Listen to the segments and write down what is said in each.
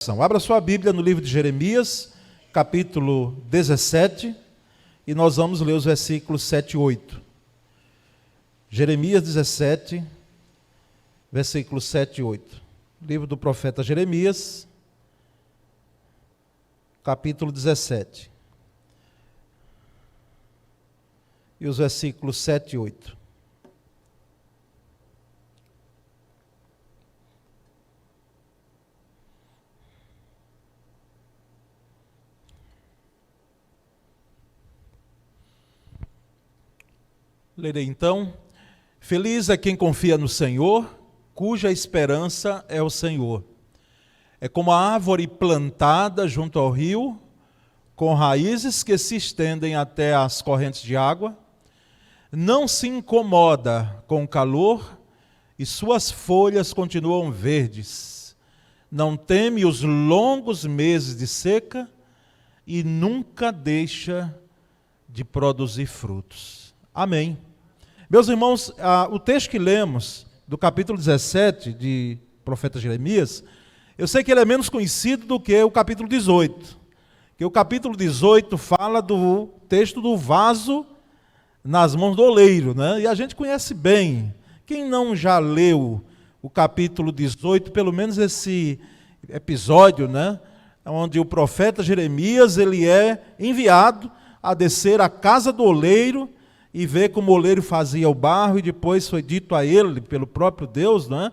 Abra sua Bíblia no livro de Jeremias, capítulo 17, e nós vamos ler os versículos 7 e 8. Jeremias 17, versículos 7 e 8. Livro do profeta Jeremias, capítulo 17. E os versículos 7 e 8. Lerei então. Feliz é quem confia no Senhor, cuja esperança é o Senhor. É como a árvore plantada junto ao rio, com raízes que se estendem até as correntes de água. Não se incomoda com o calor e suas folhas continuam verdes. Não teme os longos meses de seca e nunca deixa de produzir frutos. Amém. Meus irmãos, o texto que lemos do capítulo 17 de profeta Jeremias, eu sei que ele é menos conhecido do que o capítulo 18. Que o capítulo 18 fala do texto do vaso nas mãos do oleiro, né? E a gente conhece bem. Quem não já leu o capítulo 18, pelo menos esse episódio, né? Onde o profeta Jeremias ele é enviado a descer à casa do oleiro e ver como o oleiro fazia o barro, e depois foi dito a ele, pelo próprio Deus, né,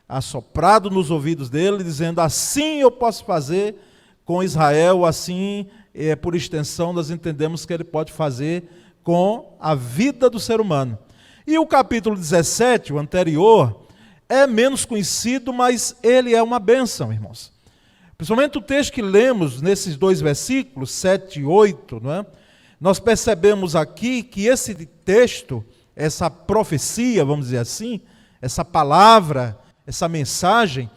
assoprado nos ouvidos dele, dizendo: assim eu posso fazer com Israel, assim, por extensão, nós entendemos que ele pode fazer com a vida do ser humano. E o capítulo 17, o anterior, é menos conhecido, mas ele é uma bênção, irmãos. Principalmente o texto que lemos nesses dois versículos, 7 e 8, não é? Nós percebemos aqui que esse texto, essa profecia, vamos dizer assim, essa palavra, essa mensagem,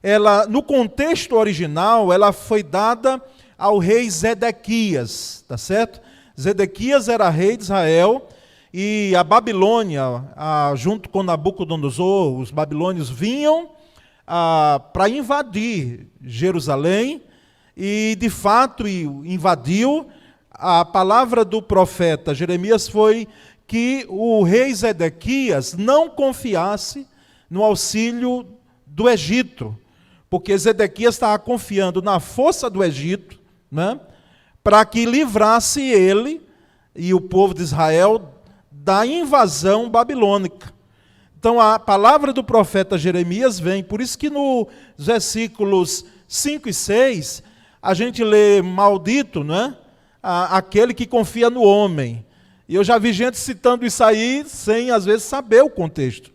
ela, no contexto original, ela foi dada ao rei Zedequias, tá certo? Zedequias era rei de Israel e a Babilônia, junto com Nabucodonosor, os babilônios vinham para invadir Jerusalém e, de fato, invadiu. A palavra do profeta Jeremias foi que o rei Zedequias não confiasse no auxílio do Egito, porque Zedequias estava confiando na força do Egito, né, para que livrasse ele e o povo de Israel da invasão babilônica. Então a palavra do profeta Jeremias vem, por isso que nos versículos 5 e 6 a gente lê: maldito, né? Aquele que confia no homem. E eu já vi gente citando isso aí sem, às vezes, saber o contexto.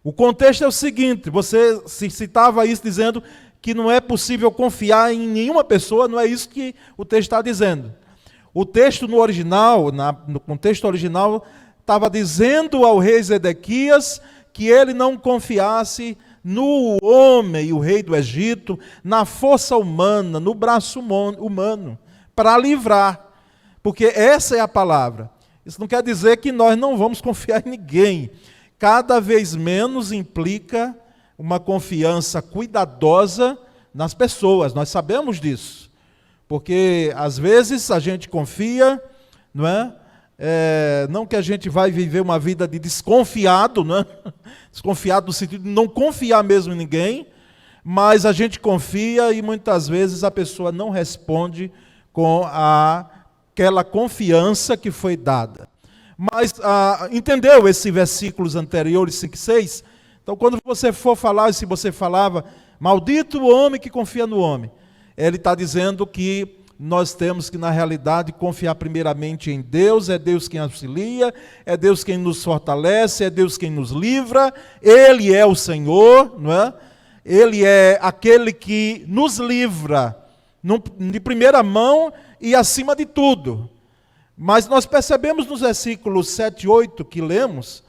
O contexto é o seguinte: você citava isso dizendo que não é possível confiar em nenhuma pessoa, não é isso que o texto está dizendo. O texto no original, no contexto original, estava dizendo ao rei Zedequias que ele não confiasse no homem, o rei do Egito, na força humana, no braço humano, para livrar, porque essa é a palavra. Isso não quer dizer que nós não vamos confiar em ninguém. Cada vez menos implica uma confiança cuidadosa nas pessoas, nós sabemos disso. Porque às vezes a gente confia, não é? Não que a gente vai viver uma vida de desconfiado, não é? Desconfiado no sentido de não confiar mesmo em ninguém, mas a gente confia e muitas vezes a pessoa não responde com aquela confiança que foi dada. Mas entendeu esses versículos anteriores, 5 e 6? Então, quando você for falar, se você falava, maldito o homem que confia no homem, ele está dizendo que nós temos que, na realidade, confiar primeiramente em Deus. É Deus quem auxilia, é Deus quem nos fortalece, é Deus quem nos livra. Ele é o Senhor, não é? Ele é aquele que nos livra de primeira mão e acima de tudo. Mas nós percebemos nos versículos 7 e 8 que lemos,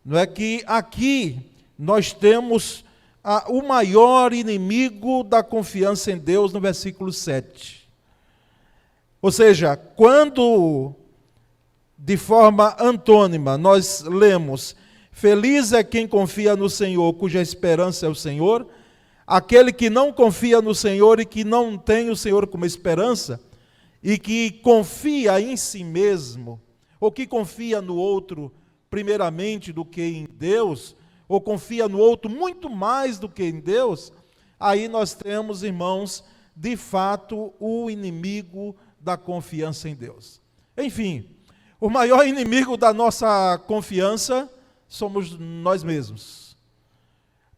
não é, que aqui nós temos o maior inimigo da confiança em Deus no versículo 7. Ou seja, quando de forma antônima nós lemos: feliz é quem confia no Senhor, cuja esperança é o Senhor, aquele que não confia no Senhor e que não tem o Senhor como esperança, e que confia em si mesmo, ou que confia no outro primeiramente do que em Deus, ou confia no outro muito mais do que em Deus, aí nós temos, irmãos, de fato, o inimigo da confiança em Deus. Enfim, o maior inimigo da nossa confiança somos nós mesmos.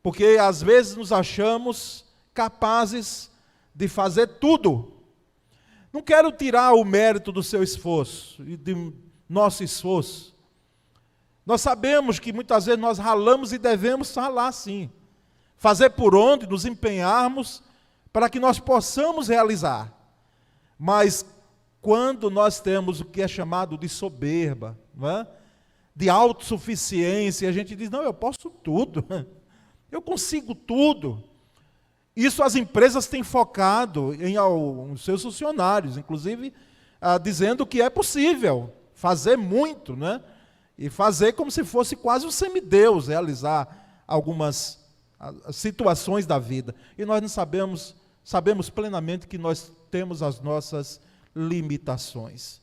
Porque às vezes nos achamos capazes de fazer tudo. Não quero tirar o mérito do seu esforço e de nosso esforço. Nós sabemos que muitas vezes nós ralamos e devemos ralar sim. Fazer por onde, nos empenharmos para que nós possamos realizar. Mas quando nós temos o que é chamado de soberba, não é? De autossuficiência, a gente diz, não, eu posso tudo, eu consigo tudo. Isso as empresas têm focado em seus funcionários, inclusive dizendo que é possível fazer muito, né? E fazer como se fosse quase um semideus, realizar algumas situações da vida. E nós não sabemos plenamente que nós temos as nossas limitações.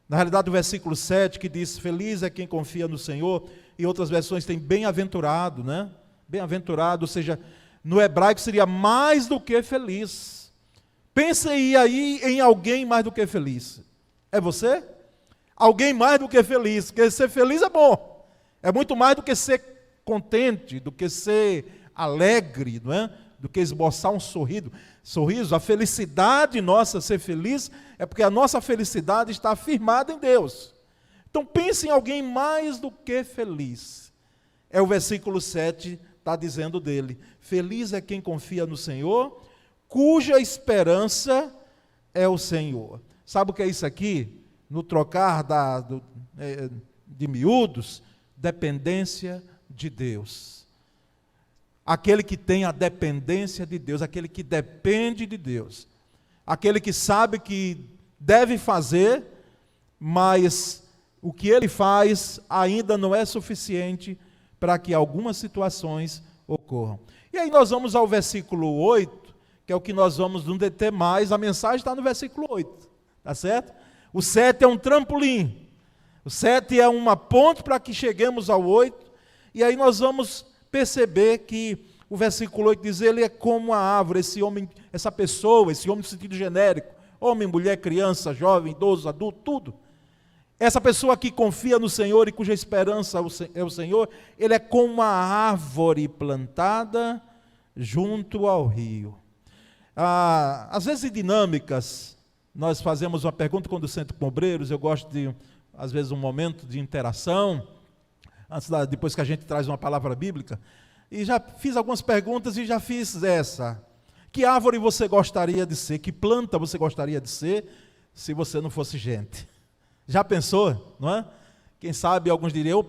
Na realidade, o versículo 7 que diz, feliz é quem confia no Senhor, e outras versões tem bem-aventurado, né? Bem-aventurado, ou seja, no hebraico seria mais do que feliz. Pense aí em alguém mais do que feliz. É você? Alguém mais do que feliz, porque ser feliz é bom. É muito mais do que ser contente, do que ser alegre, não é? Do que esboçar um sorriso. A felicidade nossa, ser feliz, é porque a nossa felicidade está firmada em Deus. Então pense em alguém mais do que feliz. É o versículo 7, está dizendo dele. Feliz é quem confia no Senhor, cuja esperança é o Senhor. Sabe o que é isso aqui? No trocar de miúdos, dependência de Deus. Aquele que tem a dependência de Deus, aquele que depende de Deus, aquele que sabe que deve fazer, mas o que ele faz ainda não é suficiente para que algumas situações ocorram. E aí nós vamos ao versículo 8, que é o que nós vamos nos deter mais, a mensagem está no versículo 8, tá certo? O 7 é um trampolim, o 7 é uma ponte para que cheguemos ao 8, e aí nós vamos perceber que o versículo 8 diz, ele é como a árvore, esse homem, essa pessoa, esse homem no sentido genérico, homem, mulher, criança, jovem, idoso, adulto, tudo. Essa pessoa que confia no Senhor e cuja esperança é o Senhor, ele é como uma árvore plantada junto ao rio. Às vezes em dinâmicas, nós fazemos uma pergunta quando sento com obreiros, eu gosto de, às vezes, um momento de interação, depois que a gente traz uma palavra bíblica, e já fiz algumas perguntas e já fiz essa. Que árvore você gostaria de ser? Que planta você gostaria de ser se você não fosse gente? Já pensou, não é? Quem sabe alguns diriam,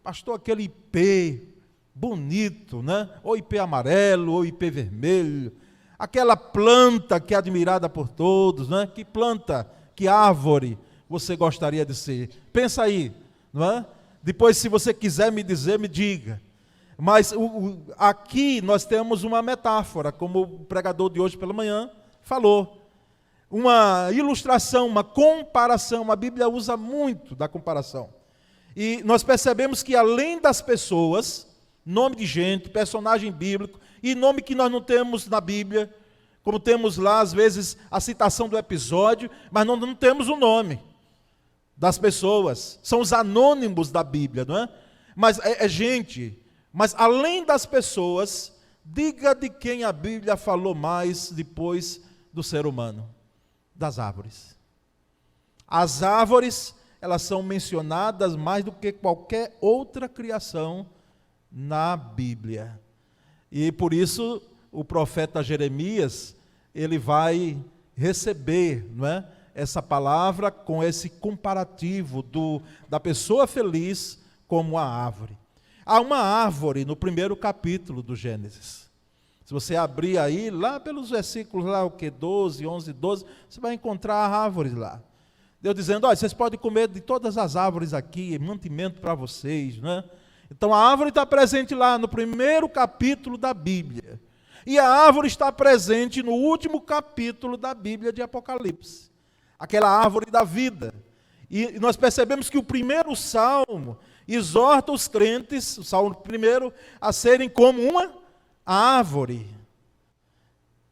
pastor, aquele ipê bonito, né? Ou ipê amarelo, ou ipê vermelho, aquela planta que é admirada por todos, né? Que planta, que árvore você gostaria de ser? Pensa aí, não é? Depois, se você quiser me dizer, me diga. Mas aqui nós temos uma metáfora, como o pregador de hoje pela manhã falou. Uma ilustração, uma comparação, a Bíblia usa muito da comparação. E nós percebemos que além das pessoas, nome de gente, personagem bíblico, e nome que nós não temos na Bíblia, como temos lá às vezes a citação do episódio, mas não temos o nome das pessoas, são os anônimos da Bíblia, não é? Mas é gente, mas além das pessoas, diga de quem a Bíblia falou mais depois do ser humano. Das árvores. As árvores, elas são mencionadas mais do que qualquer outra criação na Bíblia. E por isso o profeta Jeremias, ele vai receber, não é, essa palavra com esse comparativo da pessoa feliz como a árvore. Há uma árvore no primeiro capítulo do Gênesis. Se você abrir aí, lá pelos versículos, lá o que? 12, 11, 12, você vai encontrar árvores lá. Deus dizendo, olha, vocês podem comer de todas as árvores aqui, mantimento para vocês, né? Então a árvore está presente lá no primeiro capítulo da Bíblia. E a árvore está presente no último capítulo da Bíblia de Apocalipse, aquela árvore da vida. E nós percebemos que o primeiro salmo exorta os crentes, o salmo primeiro, a serem como uma árvore.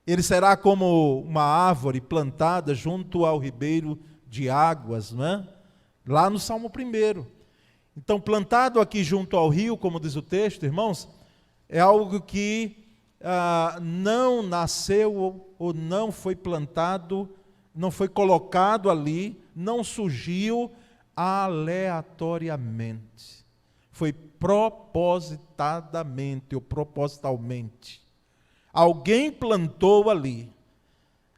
Ele será como uma árvore plantada junto ao ribeiro de águas, não é? Lá no salmo primeiro. Então, plantado aqui junto ao rio, como diz o texto, irmãos, é algo que não nasceu ou não foi plantado, não foi colocado ali, não surgiu aleatoriamente. Foi propositadamente ou propositalmente. Alguém plantou ali.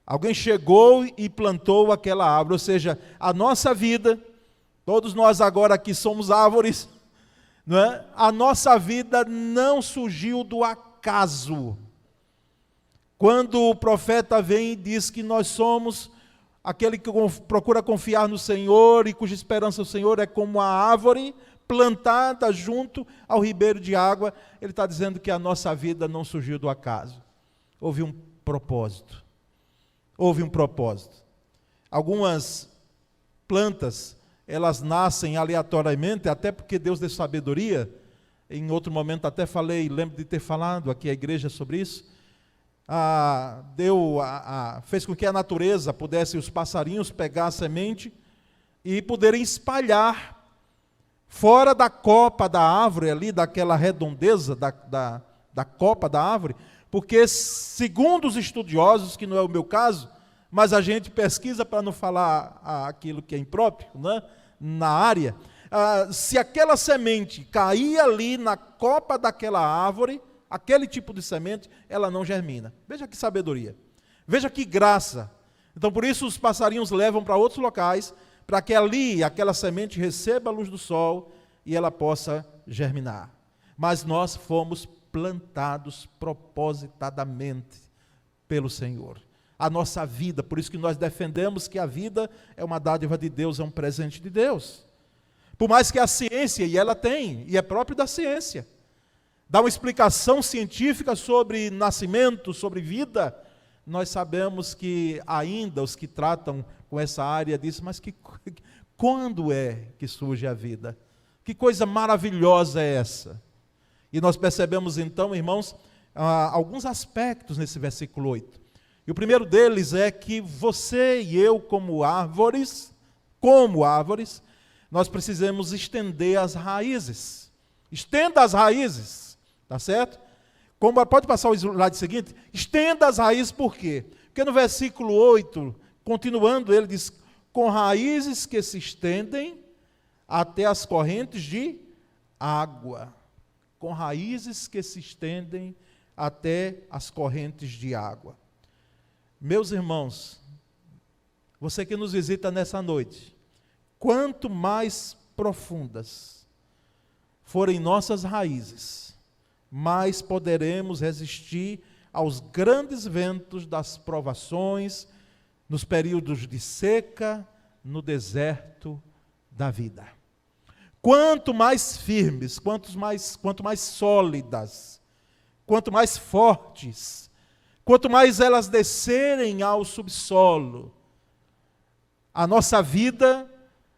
Alguém chegou e plantou aquela árvore. Ou seja, a nossa vida, todos nós agora aqui somos árvores, não é? A nossa vida não surgiu do acaso. Quando o profeta vem e diz que nós somos aquele que procura confiar no Senhor e cuja esperança o Senhor é como a árvore plantada junto ao ribeiro de água, ele está dizendo que a nossa vida não surgiu do acaso. Houve um propósito. Houve um propósito. Algumas plantas, elas nascem aleatoriamente, até porque Deus deu sabedoria. Em outro momento até falei, lembro de ter falado aqui à igreja sobre isso. Fez com que a natureza pudesse, os passarinhos pegar a semente e poderem espalhar fora da copa da árvore ali, daquela redondeza da copa da árvore, porque segundo os estudiosos, que não é o meu caso, mas a gente pesquisa para não falar aquilo que é impróprio, né, na área, se aquela semente cair ali na copa daquela árvore, aquele tipo de semente, ela não germina. Veja que sabedoria, veja que graça. Então por isso os passarinhos levam para outros locais, para que ali aquela semente receba a luz do sol e ela possa germinar. Mas nós fomos plantados propositadamente pelo Senhor. A nossa vida, por isso que nós defendemos que a vida é uma dádiva de Deus, é um presente de Deus. Por mais que a ciência, e ela tem, e é próprio da ciência, dá uma explicação científica sobre nascimento, sobre vida, nós sabemos que ainda os que tratam com essa área dizem, mas quando é que surge a vida? Que coisa maravilhosa é essa? E nós percebemos então, irmãos, alguns aspectos nesse versículo 8. E o primeiro deles é que você e eu, como árvores, nós precisamos estender as raízes. Estenda as raízes, tá certo? Pode passar o slide seguinte? Estenda as raízes, por quê? Porque no versículo 8, continuando, ele diz, com raízes que se estendem até as correntes de água. Com raízes que se estendem até as correntes de água. Meus irmãos, você que nos visita nessa noite, quanto mais profundas forem nossas raízes, mais poderemos resistir aos grandes ventos das provações, nos períodos de seca, no deserto da vida. Quanto mais firmes, quanto mais sólidas, quanto mais fortes, quanto mais elas descerem ao subsolo, a nossa vida,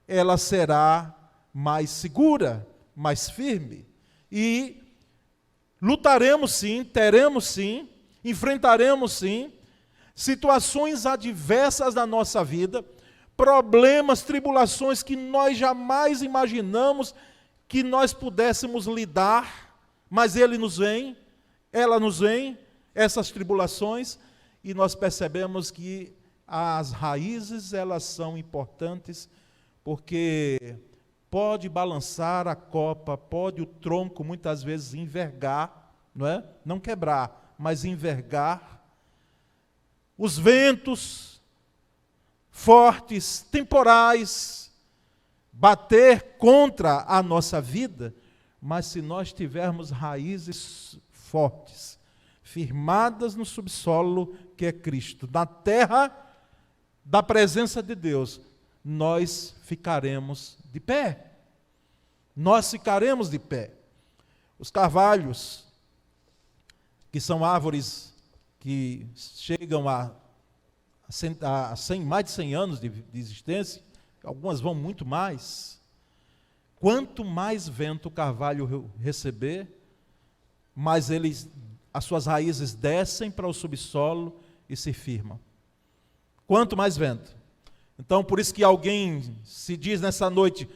ela será mais segura, mais firme. E lutaremos sim, teremos sim, enfrentaremos sim, situações adversas da nossa vida, problemas, tribulações que nós jamais imaginamos que nós pudéssemos lidar, mas ela nos vem, essas tribulações, e nós percebemos que as raízes, elas são importantes, porque pode balançar a copa, pode o tronco muitas vezes envergar, não é? Não quebrar, mas envergar. Os ventos fortes, temporais, bater contra a nossa vida, mas se nós tivermos raízes fortes, firmadas no subsolo que é Cristo, na terra da presença de Deus, nós ficaremos de pé. Nós ficaremos de pé. Os carvalhos, que são árvores que chegam a mais de 100 anos de existência, algumas vão muito mais. Quanto mais vento o carvalho receber, mais as suas raízes descem para o subsolo e se firmam. Quanto mais vento. Então, por isso que alguém se diz nessa noite: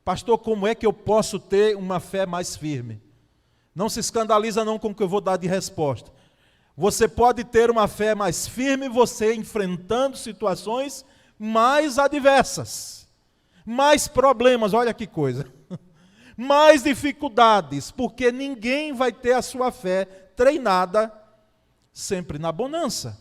pastor, como é que eu posso ter uma fé mais firme? Não se escandaliza não com o que eu vou dar de resposta. Você pode ter uma fé mais firme, você enfrentando situações mais adversas, mais problemas, olha que coisa, mais dificuldades, porque ninguém vai ter a sua fé treinada sempre na bonança.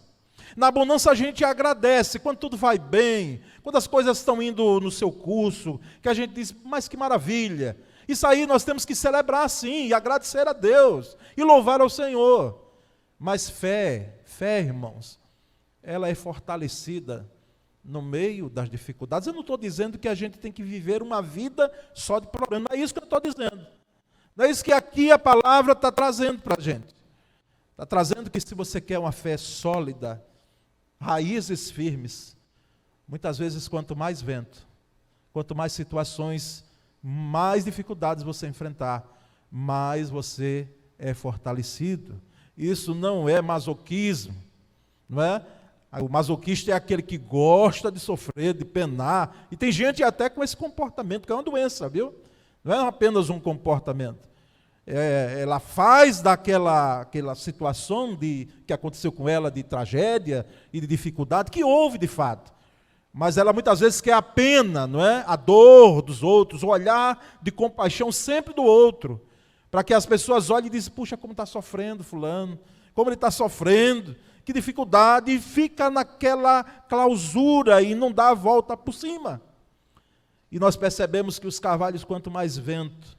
Na bonança a gente agradece, quando tudo vai bem, quando as coisas estão indo no seu curso, que a gente diz, mas que maravilha. Isso aí nós temos que celebrar sim, e agradecer a Deus, e louvar ao Senhor. Mas fé, irmãos, ela é fortalecida no meio das dificuldades. Eu não estou dizendo que a gente tem que viver uma vida só de problemas, não é isso que eu estou dizendo. Não é isso que aqui a palavra está trazendo para a gente. Está trazendo que se você quer uma fé sólida, raízes firmes, muitas vezes quanto mais vento, quanto mais situações, mais dificuldades você enfrentar, mais você é fortalecido. Isso não é masoquismo, não é? O masoquista é aquele que gosta de sofrer, de penar, e tem gente até com esse comportamento, que é uma doença, viu? Não é apenas um comportamento. Ela faz daquela situação que aconteceu com ela de tragédia e de dificuldade, que houve de fato, mas ela muitas vezes quer a pena, não é? A dor dos outros, o olhar de compaixão sempre do outro, para que as pessoas olhem e dizem, puxa, como está sofrendo fulano, como ele está sofrendo, que dificuldade, e fica naquela clausura e não dá a volta por cima. E nós percebemos que os carvalhos, quanto mais vento,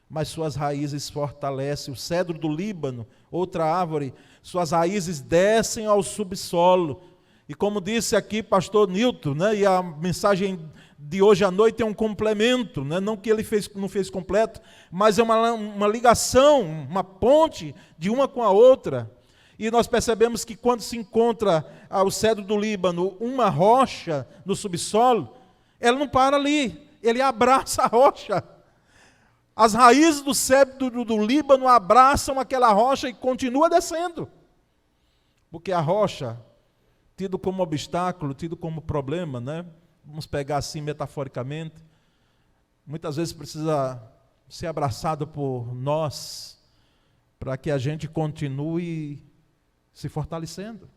mais suas raízes fortalecem. O cedro do Líbano, outra árvore, suas raízes descem ao subsolo. E como disse aqui pastor Nilton, né, e a mensagem de hoje à noite é um complemento, né, não que ele não fez completo, mas é uma ligação, uma ponte de uma com a outra. E nós percebemos que quando se encontra o cedro do Líbano, uma rocha no subsolo, ela não para ali, ele abraça a rocha. As raízes do cedro do Líbano abraçam aquela rocha e continua descendo. Porque a rocha, tido como obstáculo, tido como problema, né? Vamos pegar assim metaforicamente, muitas vezes precisa ser abraçado por nós, para que a gente continue se fortalecendo.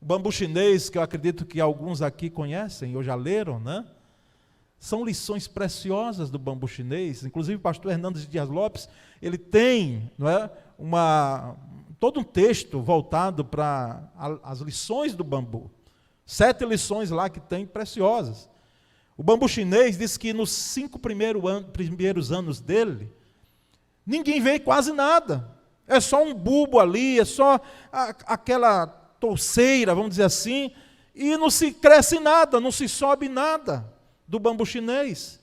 O bambu chinês, que eu acredito que alguns aqui conhecem, ou já leram, né? São lições preciosas do bambu chinês. Inclusive o pastor Hernandes Dias Lopes, ele tem, não é, todo um texto voltado para as lições do bambu. 7 lições lá que tem preciosas. O bambu chinês diz que nos 5 primeiros anos dele, ninguém vê quase nada. É só um bulbo ali, é só aquela touceira, vamos dizer assim, e não se cresce nada, não se sobe nada do bambu chinês.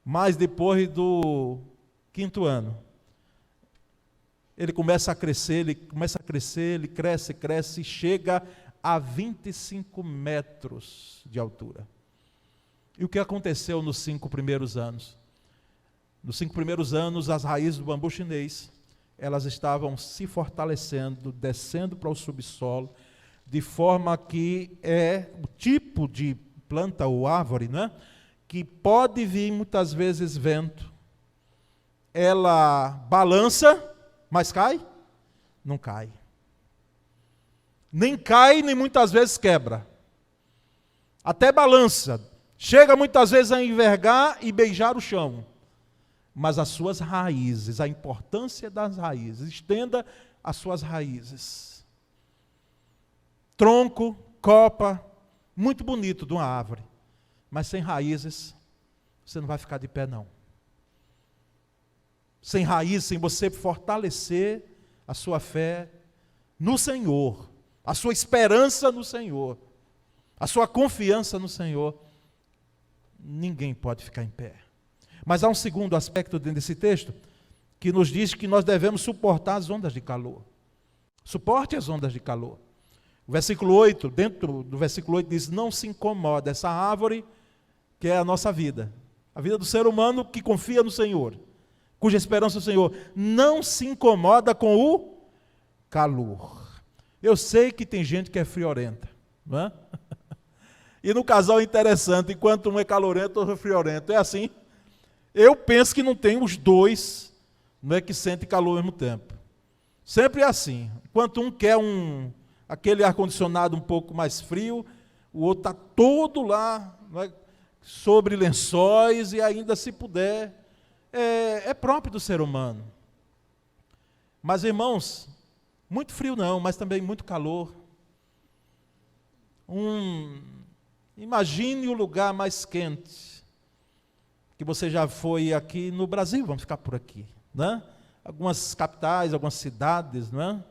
Mas depois do 5º ano, ele começa a crescer, ele cresce e chega a 25 metros de altura. E o que aconteceu nos 5 primeiros anos? Nos 5 primeiros anos, as raízes do bambu chinês, elas estavam se fortalecendo, descendo para o subsolo, de forma que é o tipo de planta ou árvore, né, que pode vir muitas vezes vento. Ela balança, mas cai? Não cai. Nem cai, nem muitas vezes quebra. Até balança. Chega muitas vezes a envergar e beijar o chão. Mas as suas raízes, a importância das raízes, estenda as suas raízes. Tronco, copa, muito bonito de uma árvore, mas sem raízes, você não vai ficar de pé não. Sem raízes, sem você fortalecer a sua fé no Senhor, a sua esperança no Senhor, a sua confiança no Senhor, ninguém pode ficar em pé. Mas há um segundo aspecto dentro desse texto, que nos diz que nós devemos suportar as ondas de calor. Suporte as ondas de calor. O versículo 8, dentro do versículo 8 diz, não se incomoda, essa árvore que é a nossa vida, a vida do ser humano que confia no Senhor, cuja esperança é o Senhor, não se incomoda com o calor. Eu sei que tem gente que é friorenta, não é? E no casal é interessante, enquanto um é calorento, outro é friorento, é assim. Eu penso que não tem os dois, não é que sente calor ao mesmo tempo. Sempre é assim. Enquanto um quer aquele ar-condicionado um pouco mais frio, o outro está todo lá, não é, sobre lençóis, e ainda se puder, é próprio do ser humano. Mas, irmãos, muito frio não, mas também muito calor. Imagine o lugar mais quente que você já foi aqui no Brasil, vamos ficar por aqui, né? Algumas capitais, algumas cidades, não é?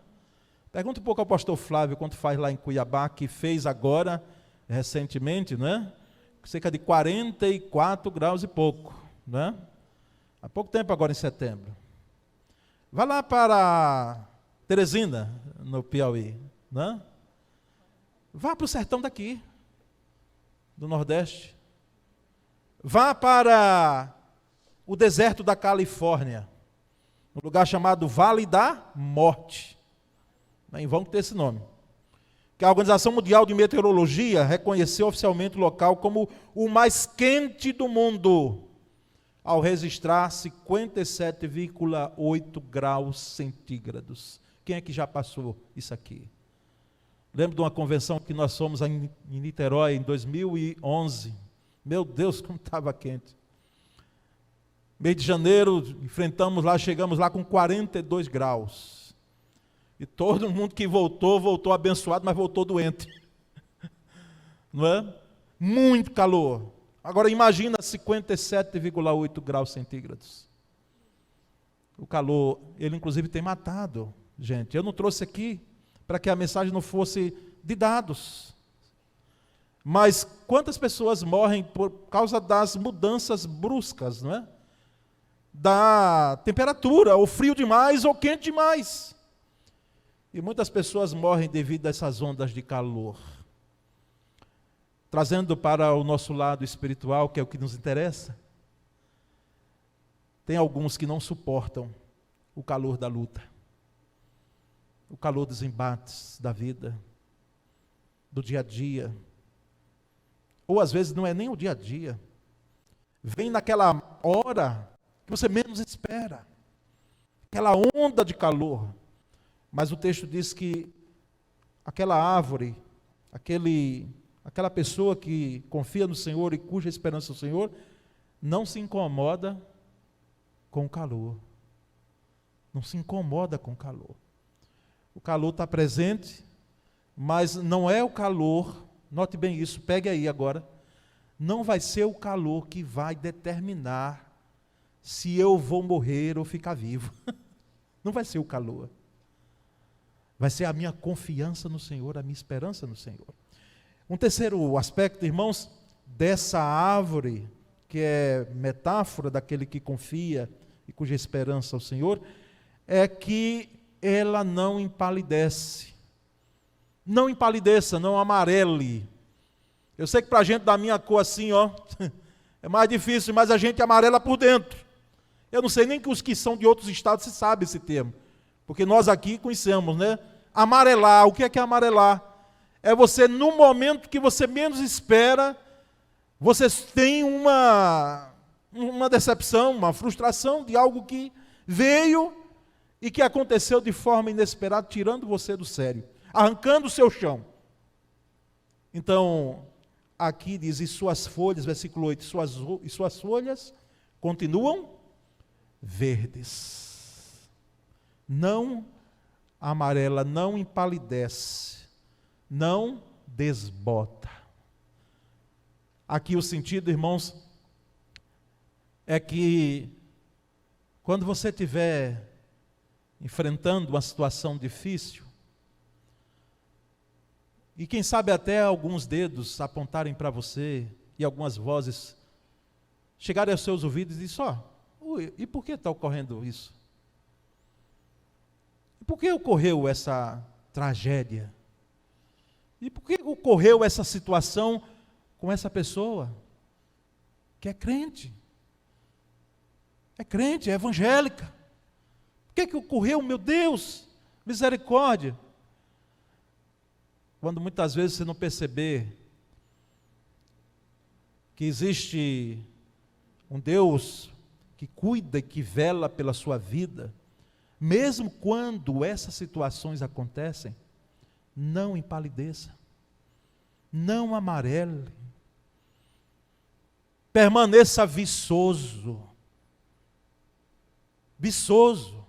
Pergunta um pouco ao pastor Flávio quanto faz lá em Cuiabá, que fez agora, recentemente, não é? Cerca de 44 graus e pouco, não é? Há pouco tempo agora em setembro. Vá lá para Teresina, no Piauí, não é? Vá para o sertão daqui, do Nordeste. Vá para o deserto da Califórnia, um lugar chamado Vale da Morte. Não é em vão que tem esse nome. Que a Organização Mundial de Meteorologia reconheceu oficialmente o local como o mais quente do mundo, ao registrar 57,8 graus centígrados. Quem é que já passou isso aqui? Lembro de uma convenção que nós fomos em Niterói em 2011. Meu Deus, como estava quente. Mês de janeiro, enfrentamos lá, chegamos lá com 42 graus. E todo mundo que voltou abençoado, mas voltou doente. Não é? Muito calor. Agora imagina 57,8 graus centígrados. O calor, ele inclusive tem matado, gente. Eu não trouxe aqui para que a mensagem não fosse de dados. Mas quantas pessoas morrem por causa das mudanças bruscas, não é? Da temperatura, ou frio demais ou quente demais. E muitas pessoas morrem devido a essas ondas de calor. Trazendo para o nosso lado espiritual, que é o que nos interessa, tem alguns que não suportam o calor da luta, o calor dos embates da vida, do dia a dia, ou às vezes não é nem o dia a dia, vem naquela hora que você menos espera, aquela onda de calor, mas o texto diz que aquela árvore, aquela pessoa que confia no Senhor e cuja esperança é o Senhor, não se incomoda com o calor. Não se incomoda com o calor. O calor está presente, mas não é o calor, note bem isso, pegue aí agora, não vai ser o calor que vai determinar se eu vou morrer ou ficar vivo. Não vai ser o calor. Vai ser a minha confiança no Senhor, a minha esperança no Senhor. Um terceiro aspecto, irmãos, dessa árvore, que é metáfora daquele que confia e cuja esperança é o Senhor, é que ela não empalidece. Não empalideça, não amarele. Eu sei que para a gente da minha cor assim, ó, é mais difícil, mas a gente amarela por dentro. Eu não sei nem que os que são de outros estados se sabem esse termo, porque nós aqui conhecemos, né? Amarelar, o que é amarelar? É você, no momento que você menos espera, você tem uma decepção, uma frustração de algo que veio e que aconteceu de forma inesperada, tirando você do sério, arrancando o seu chão. Então, aqui diz, e suas folhas, versículo 8, e suas folhas continuam verdes. Não amarela, não empalidece, não desbota. Aqui o sentido, irmãos, é que quando você estiver enfrentando uma situação difícil, e quem sabe até alguns dedos apontarem para você, e algumas vozes chegarem aos seus ouvidos e dizer, e por que está ocorrendo isso? por que ocorreu essa tragédia? E por que ocorreu essa situação com essa pessoa que é crente? É crente, é evangélica. Por que ocorreu, meu Deus? Misericórdia. Quando muitas vezes você não perceber que existe um Deus que cuida e que vela pela sua vida, mesmo quando essas situações acontecem, não empalideça, não amarele, permaneça viçoso,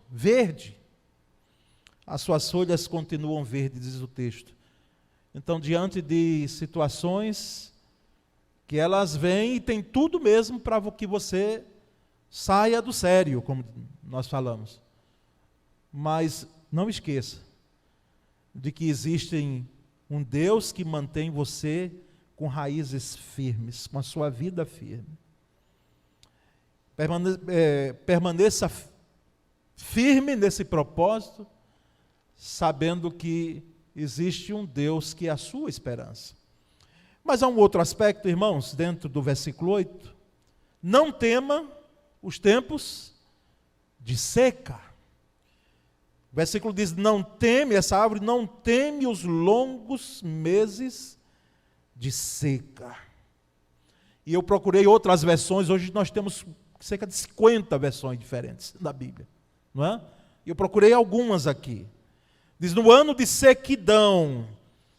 verde. As suas folhas continuam verdes, diz o texto. Então, diante de situações que elas vêm e tem tudo mesmo para que você saia do sério, como nós falamos. Mas não esqueça de que existe um Deus que mantém você com raízes firmes, com a sua vida firme. Permaneça firme nesse propósito, sabendo que existe um Deus que é a sua esperança. Mas há um outro aspecto, irmãos, dentro do versículo 8. Não tema os tempos de seca. O versículo diz, não teme, essa árvore não teme os longos meses de seca. E eu procurei outras versões, hoje nós temos cerca de 50 versões diferentes da Bíblia, não é? E eu procurei algumas aqui. Diz, no ano de sequidão,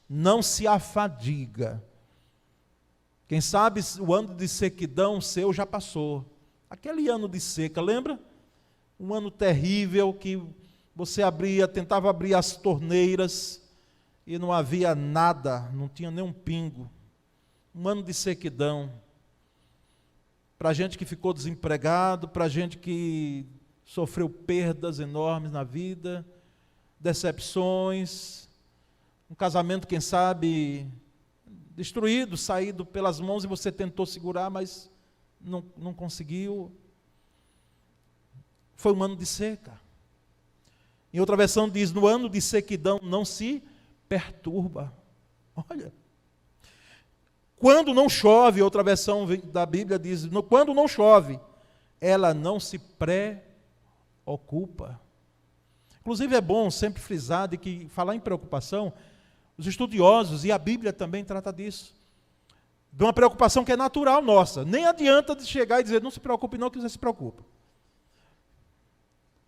não se afadiga. Quem sabe o ano de sequidão seu já passou. Aquele ano de seca, lembra? Um ano terrível que você tentava abrir as torneiras e não havia nada, não tinha nem um pingo. Um ano de sequidão. Para gente que ficou desempregado, para gente que sofreu perdas enormes na vida, decepções, um casamento, quem sabe, destruído, saído pelas mãos e você tentou segurar, mas não conseguiu. Foi um ano de seca. Em outra versão diz, no ano de sequidão não se perturba. Olha. Quando não chove, outra versão da Bíblia diz, quando não chove, ela não se preocupa. Inclusive é bom sempre frisar de que falar em preocupação, os estudiosos e a Bíblia também trata disso. De uma preocupação que é natural nossa. Nem adianta de chegar e dizer, não se preocupe não, que você se preocupa.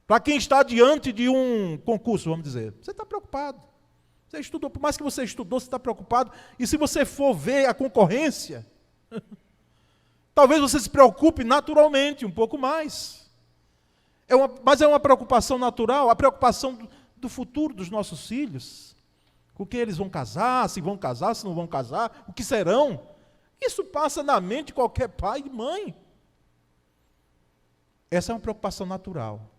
Para quem está diante de um concurso, vamos dizer, você está preocupado. Você estudou, por mais que você estudou, você está preocupado. E se você for ver a concorrência, talvez você se preocupe naturalmente um pouco mais. Mas é uma preocupação natural, a preocupação do futuro dos nossos filhos. Com que eles vão casar, se não vão casar, o que serão. Isso passa na mente de qualquer pai e mãe. Essa é uma preocupação natural.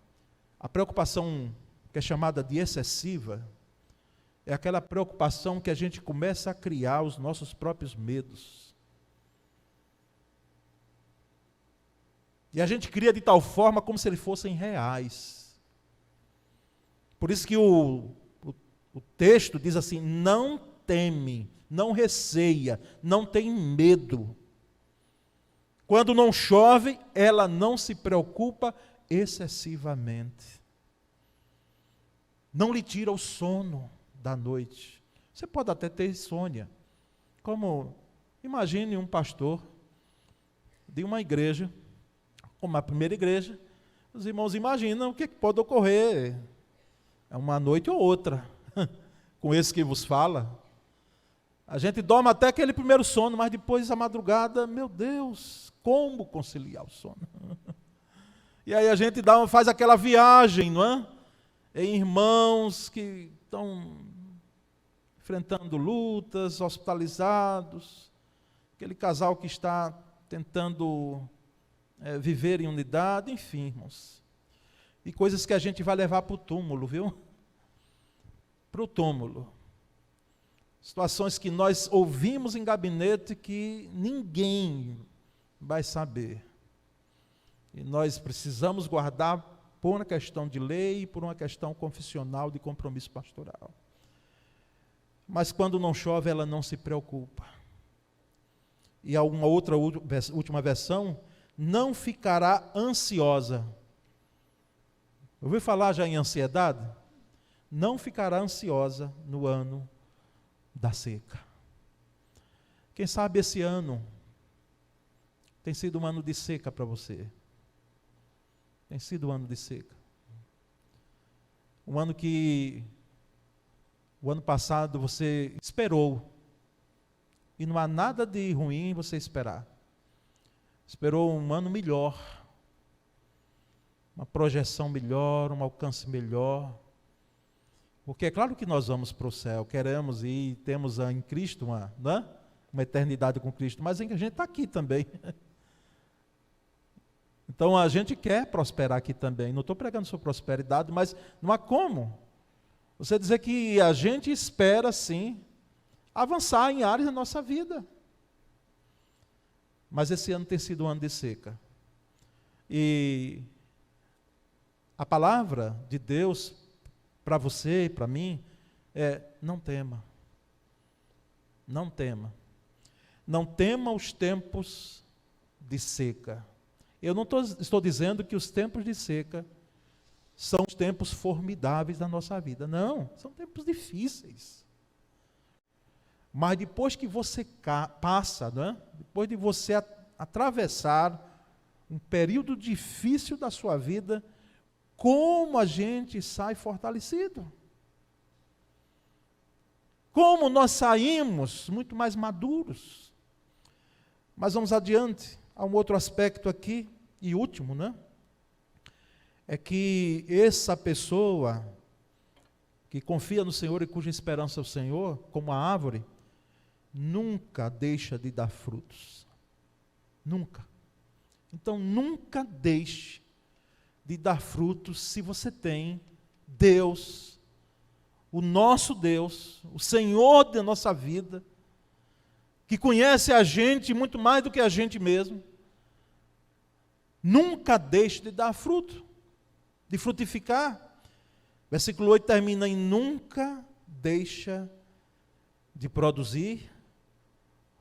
A preocupação que é chamada de excessiva, é aquela preocupação que a gente começa a criar os nossos próprios medos. E a gente cria de tal forma como se eles fossem reais. Por isso que o texto diz assim, não teme, não receia, não tem medo. Quando não chove, ela não se preocupa excessivamente. Não lhe tira o sono da noite. Você pode até ter insônia. Como, imagine um pastor de uma igreja, como a primeira igreja, os irmãos imaginam o que pode ocorrer. É uma noite ou outra, com esse que vos fala. A gente dorme até aquele primeiro sono, mas depois da madrugada, meu Deus, como conciliar o sono? E aí a gente faz aquela viagem, não é? Em irmãos que estão enfrentando lutas, hospitalizados, aquele casal que está tentando viver em unidade, enfim, irmãos. E coisas que a gente vai levar para o túmulo, viu? Para o túmulo. Situações que nós ouvimos em gabinete que ninguém vai saber. E nós precisamos guardar por uma questão de lei e por uma questão confessional de compromisso pastoral. Mas quando não chove, ela não se preocupa. E há uma outra última versão, não ficará ansiosa. Ouviu falar já em ansiedade? Não ficará ansiosa no ano da seca. Quem sabe esse ano tem sido um ano de seca para você. Tem sido um ano de seca. Um ano que, o ano passado você esperou. E não há nada de ruim em você esperar. Esperou um ano melhor. Uma projeção melhor, um alcance melhor. Porque é claro que nós vamos para o céu, queremos ir, temos em Cristo uma eternidade com Cristo, mas a gente está aqui também. Então a gente quer prosperar aqui também. Não estou pregando sobre prosperidade, mas não há como você dizer que a gente espera sim avançar em áreas da nossa vida. Mas esse ano tem sido um ano de seca. E a palavra de Deus para você e para mim é: não tema. Não tema. Não tema os tempos de seca. Eu não estou dizendo que os tempos de seca são os tempos formidáveis da nossa vida. Não, são tempos difíceis. Mas depois que você passa, depois de você atravessar um período difícil da sua vida, como a gente sai fortalecido. Como nós saímos muito mais maduros. Mas vamos adiante. Há um outro aspecto aqui, e último, é que essa pessoa que confia no Senhor e cuja esperança é o Senhor, como a árvore, nunca deixa de dar frutos. Nunca. Então, nunca deixe de dar frutos se você tem Deus, o nosso Deus, o Senhor da nossa vida, que conhece a gente muito mais do que a gente mesmo. Nunca deixe de dar fruto, de frutificar. Versículo 8 termina em: nunca deixa de produzir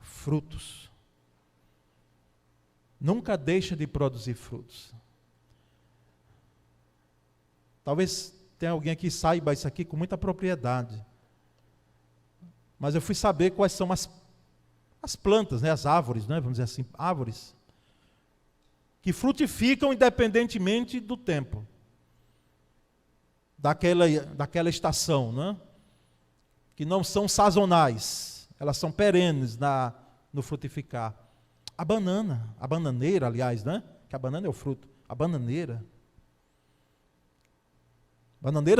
frutos. Nunca deixa de produzir frutos. Talvez tenha alguém aqui que saiba isso aqui com muita propriedade. Mas eu fui saber quais são as plantas, as árvores, vamos dizer assim, árvores, que frutificam independentemente do tempo, daquela estação, que não são sazonais, elas são perenes no frutificar. A bananeira, aliás, que a banana é o fruto, a bananeira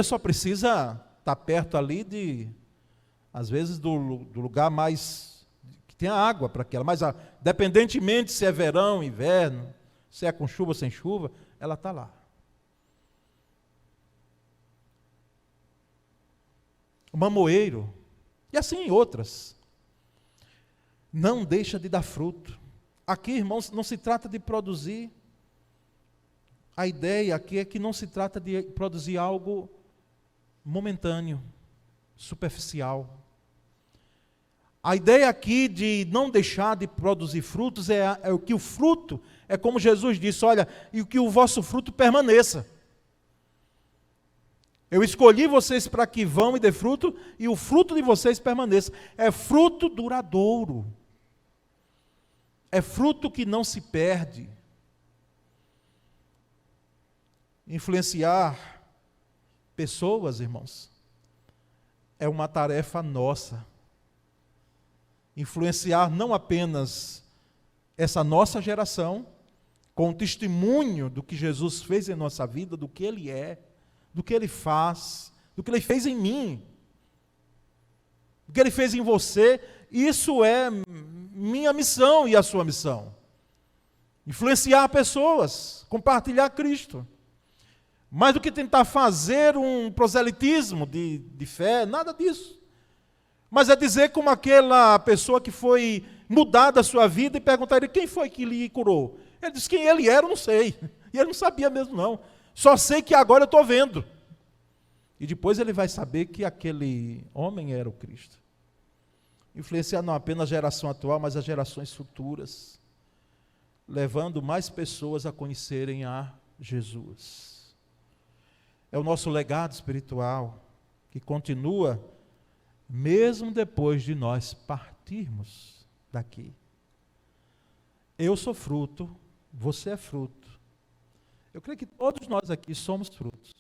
só precisa estar perto ali às vezes, do lugar mais, que tenha água para aquela, mas independentemente se é verão, inverno, se é com chuva ou sem chuva, ela está lá. O mamoeiro, e assim outras, não deixa de dar fruto. Aqui, irmãos, não se trata de produzir. A ideia aqui é que não se trata de produzir algo momentâneo, superficial. A ideia aqui de não deixar de produzir frutos é o que o fruto, é como Jesus disse: olha, e que o vosso fruto permaneça. Eu escolhi vocês para que vão e dê fruto, e o fruto de vocês permaneça. É fruto duradouro. É fruto que não se perde. Influenciar pessoas, irmãos, é uma tarefa nossa. Influenciar não apenas essa nossa geração, com o testemunho do que Jesus fez em nossa vida, do que Ele é, do que Ele faz, do que Ele fez em mim, do que Ele fez em você. Isso é minha missão e a sua missão. Influenciar pessoas, compartilhar Cristo. Mais do que tentar fazer um proselitismo de fé, nada disso. Mas é dizer como aquela pessoa que foi mudada a sua vida e perguntar a ele: quem foi que lhe curou? Ele disse: quem ele era, eu não sei. E ele não sabia mesmo não. Só sei que agora eu estou vendo. E depois ele vai saber que aquele homem era o Cristo. Influenciar não apenas a geração atual, mas as gerações futuras, levando mais pessoas a conhecerem a Jesus. É o nosso legado espiritual que continua mesmo depois de nós partirmos daqui. Eu sou fruto, você é fruto. Eu creio que todos nós aqui somos frutos.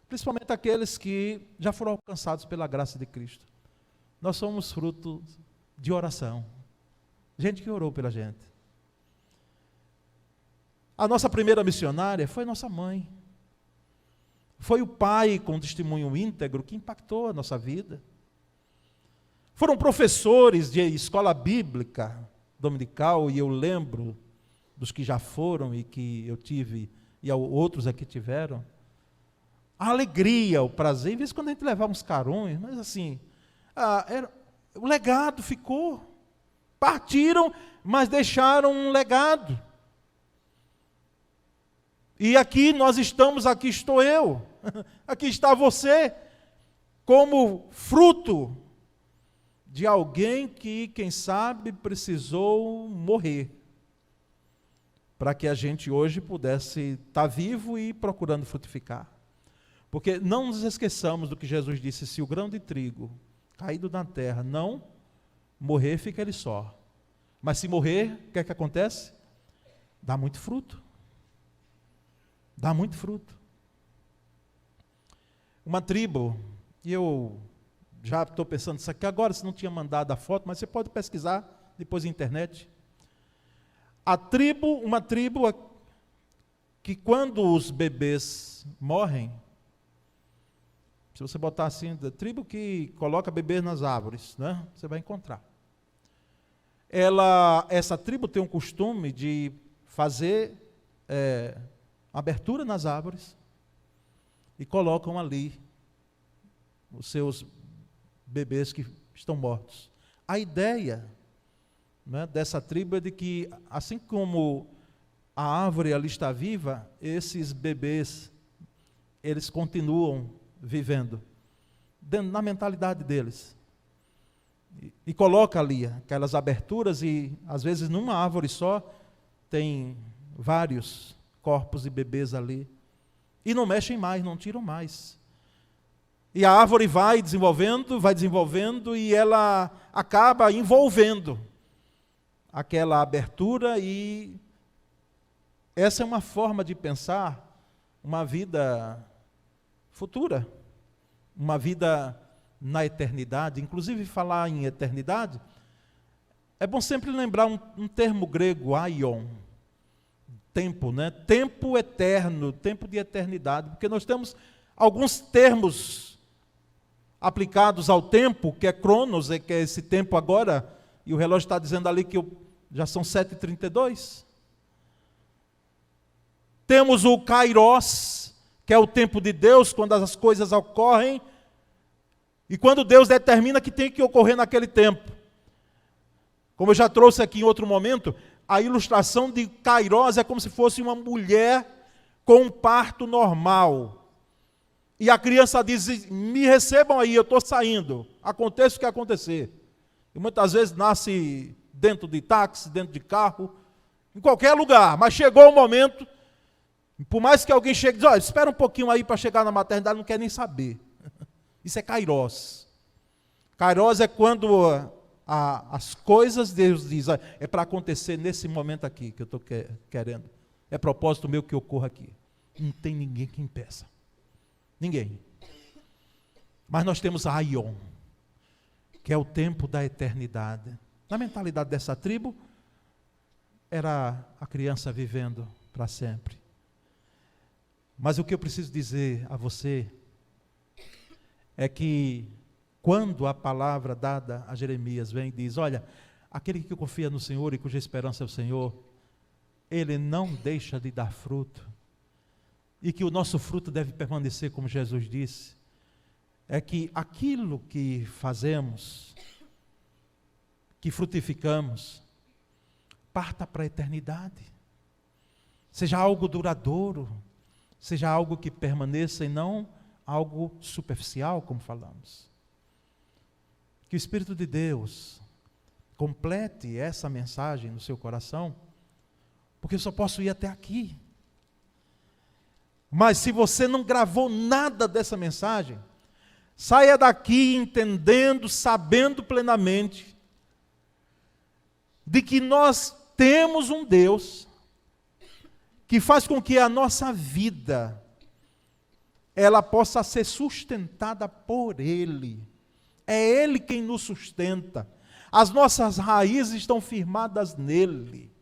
Principalmente aqueles que já foram alcançados pela graça de Cristo. Nós somos fruto de oração. Gente que orou pela gente. A nossa primeira missionária foi nossa mãe. Foi o pai com testemunho íntegro que impactou a nossa vida. Foram professores de escola bíblica dominical, e eu lembro dos que já foram e que eu tive, e outros aqui tiveram. A alegria, o prazer, em vez de quando a gente levava uns carões, mas assim, o legado ficou. Partiram, mas deixaram um legado. E aqui nós estamos, aqui estou eu, aqui está você, como fruto de alguém que, quem sabe, precisou morrer, para que a gente hoje pudesse estar vivo e procurando frutificar. Porque não nos esqueçamos do que Jesus disse: se o grão de trigo caído na terra não morrer, fica ele só. Mas se morrer, o que é que acontece? Dá muito fruto. Dá muito fruto. Uma tribo, e eu já estou pensando nisso aqui agora, se não tinha mandado a foto, mas você pode pesquisar depois na internet. Uma tribo que quando os bebês morrem, se você botar assim, da tribo que coloca bebês nas árvores, né, você vai encontrar. Essa tribo tem um costume de fazer abertura nas árvores e colocam ali os seus bebês que estão mortos. A ideia, né, dessa tribo é de que, assim como a árvore ali está viva, esses bebês, eles continuam vivendo, na mentalidade deles. E coloca ali aquelas aberturas e, às vezes, numa árvore só, tem vários corpos de bebês ali. E não mexem mais, não tiram mais. E a árvore vai desenvolvendo e ela acaba envolvendo aquela abertura, e essa é uma forma de pensar uma vida futura, uma vida na eternidade. Inclusive, falar em eternidade, é bom sempre lembrar um termo grego, aion, tempo, né? Tempo eterno, tempo de eternidade, porque nós temos alguns termos aplicados ao tempo, que é cronos, que é esse tempo agora, e o relógio está dizendo ali que já são 7h32. Temos o kairos, que é o tempo de Deus, quando as coisas ocorrem, e quando Deus determina que tem que ocorrer naquele tempo. Como eu já trouxe aqui em outro momento, a ilustração de kairos é como se fosse uma mulher com um parto normal. E a criança diz: me recebam aí, eu estou saindo, aconteça o que acontecer. E muitas vezes nasce dentro de táxi, dentro de carro, em qualquer lugar, mas chegou o momento, por mais que alguém chegue e diz: olha, espera um pouquinho aí para chegar na maternidade, não quer nem saber. Isso é kairos. Kairos é quando as coisas, Deus diz, é para acontecer nesse momento aqui que eu estou querendo. É propósito meu que ocorra aqui. Não tem ninguém que impeça. Ninguém. Mas nós temos a aion, que é o tempo da eternidade. Na mentalidade dessa tribo, era a criança vivendo para sempre. Mas o que eu preciso dizer a você é que quando a palavra dada a Jeremias vem e diz: olha, aquele que confia no Senhor e cuja esperança é o Senhor, ele não deixa de dar fruto, e que o nosso fruto deve permanecer, como Jesus disse, é que aquilo que fazemos, que frutificamos, parta para a eternidade, seja algo duradouro, seja algo que permaneça e não algo superficial, como falamos. Que o Espírito de Deus complete essa mensagem no seu coração, porque eu só posso ir até aqui. Mas se você não gravou nada dessa mensagem, saia daqui entendendo, sabendo plenamente de que nós temos um Deus que faz com que a nossa vida ela possa ser sustentada por Ele. É Ele quem nos sustenta. As nossas raízes estão firmadas nele.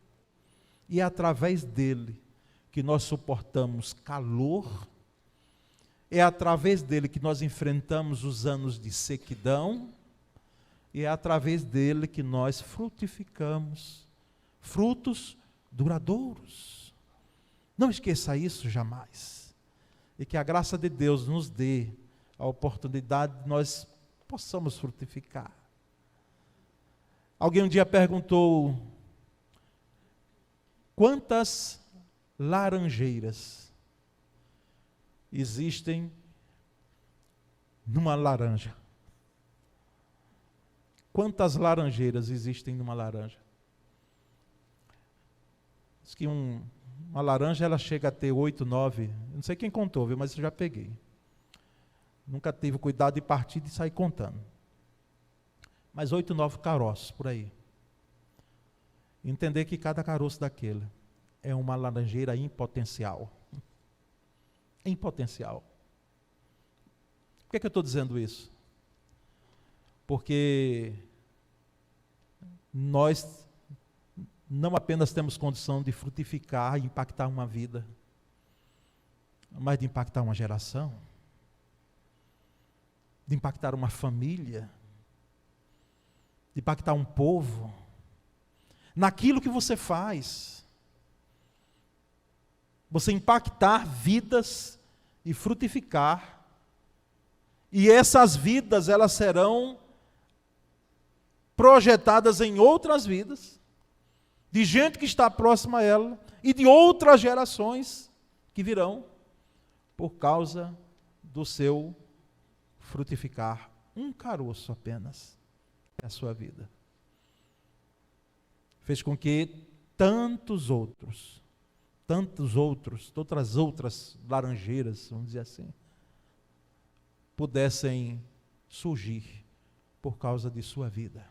E é através dele que nós suportamos calor. É através dele que nós enfrentamos os anos de sequidão. E é através dele que nós frutificamos frutos duradouros. Não esqueça isso jamais. E que a graça de Deus nos dê a oportunidade de nós possamos frutificar. Alguém um dia perguntou: quantas laranjeiras existem numa laranja? Quantas laranjeiras existem numa laranja? Diz que uma laranja ela chega a ter 8, 9, não sei quem contou, viu, mas eu já peguei. Nunca tive cuidado de partir e sair contando. Mas 8, 9 caroços por aí. Entender que cada caroço daquele é uma laranjeira em potencial. Em potencial. Por que eu estou dizendo isso? Porque nós não apenas temos condição de frutificar e impactar uma vida, mas de impactar uma geração, de impactar uma família, de impactar um povo, naquilo que você faz. Você impactar vidas e frutificar. E essas vidas, elas serão projetadas em outras vidas, de gente que está próxima a ela, e de outras gerações que virão, por causa do seu frutificar. Um caroço apenas é a sua vida. Fez com que tantas outras laranjeiras, vamos dizer assim, pudessem surgir por causa de sua vida.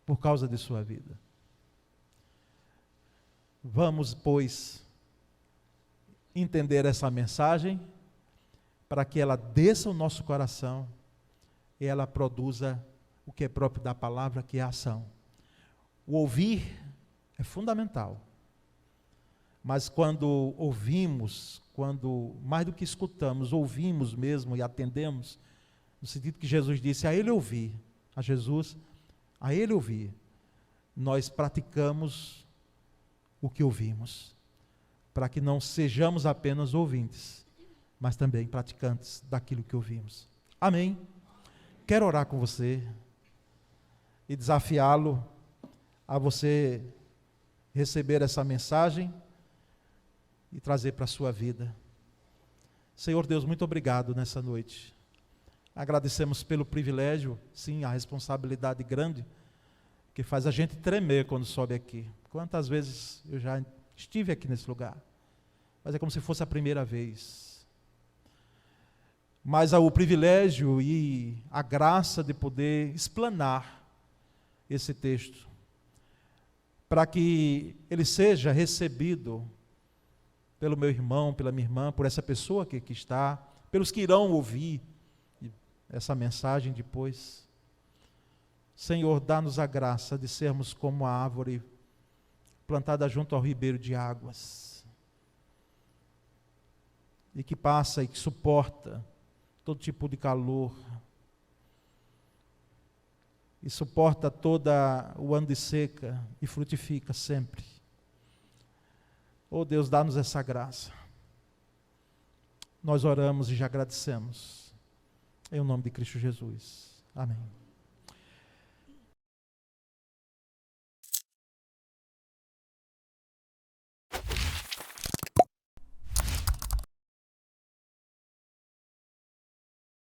Por causa de sua vida. Vamos, pois, entender essa mensagem para que ela desça o nosso coração e ela produza o que é próprio da palavra, que é a ação. O ouvir é fundamental. Mas quando ouvimos, quando mais do que escutamos, ouvimos mesmo e atendemos, no sentido que Jesus disse, a Ele ouvir, a Jesus, a Ele ouvir, nós praticamos o que ouvimos, para que não sejamos apenas ouvintes, mas também praticantes daquilo que ouvimos. Amém? Quero orar com você e desafiá-lo a você receber essa mensagem e trazer para a sua vida. Senhor Deus, muito obrigado nessa noite. Agradecemos pelo privilégio, sim, a responsabilidade grande, que faz a gente tremer quando sobe aqui. Quantas vezes eu já estive aqui nesse lugar, mas é como se fosse a primeira vez. Mas o privilégio e a graça de poder explanar esse texto, para que ele seja recebido pelo meu irmão, pela minha irmã, por essa pessoa que aqui está, pelos que irão ouvir essa mensagem depois. Senhor, dá-nos a graça de sermos como a árvore plantada junto ao ribeiro de águas, e que passa e que suporta todo tipo de calor, e suporta todo o ano de seca, e frutifica sempre. Oh Deus, dá-nos essa graça. Nós oramos e já agradecemos. Em nome de Cristo Jesus. Amém.